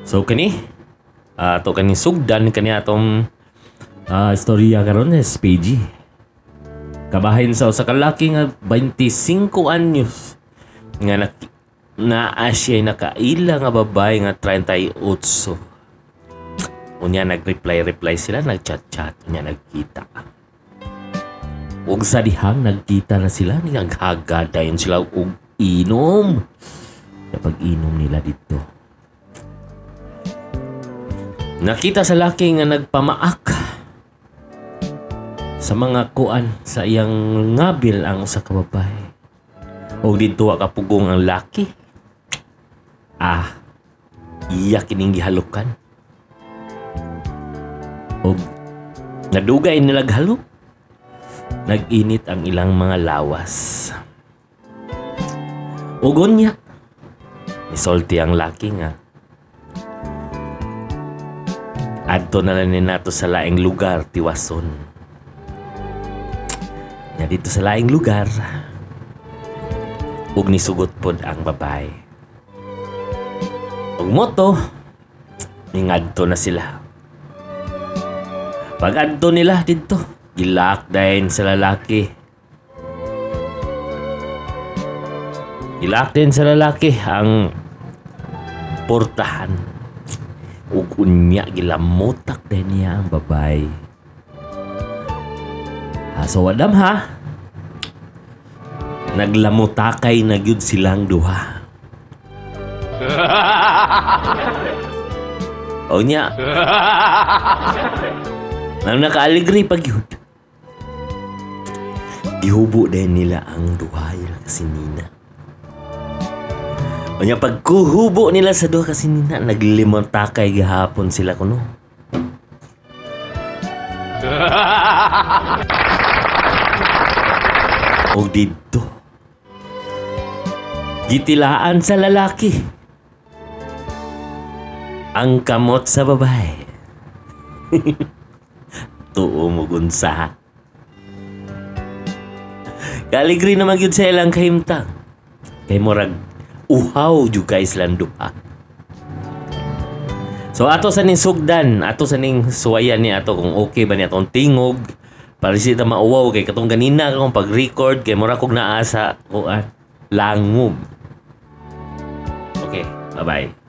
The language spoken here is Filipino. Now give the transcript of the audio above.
So kani ato kani sugdan kani atong istorya karon is PG. Kabahin sa usa ka laki nga 25 anyos nga naa siya nakaila nga babae nga 38. Unya nag-reply sila, nag-chat, unya nagkita. Ug sa dihang nagkita na sila, naghagadayon sila og inom. Kapag inom nila dito, nakita sa laki nga nagpamaak sa mga kuan sa iyang ngabil ang usa ka babae. O dito kapugong ang laki. Iya kining gihalukan. O nadugay nila halok. Nag-init ang ilang mga lawas. Ugon niya. Isolti ang laki nga. Adto na lang nato sa laing lugar, tiwason. Nga dito sa laing lugar, ug nisugot pod ang babae. Ug moto, ningadto na sila. Pag adto nila dito, gilak din sa lalaki. Gilak din sa lalaki ang portahan. Ug unya gilamutak din niya ang babae. So wadam ha, naglamutakay na gyud silang duha. O nya, nang nakaaligri pag yun, gihubo din nila ang duha kasinina. O nya, pagkuhubo nila sa duha kasinina, naglimutakay gahapon sila kuno. O dito, gitilaan sa lalaki ang kamot sa babae. Tuo mo gunsa. Kaligri naman yun sa ilang kahimtang. Kay morag uhaw jud kay silang duha. So ato sa ning sugdan, ato sa ning suwayan ni ato kung okay ba ni atong tingog. Para siya mauwaw kay katong ganina kung pag-record kay mura kog naa sa langob. Okay, bye-bye.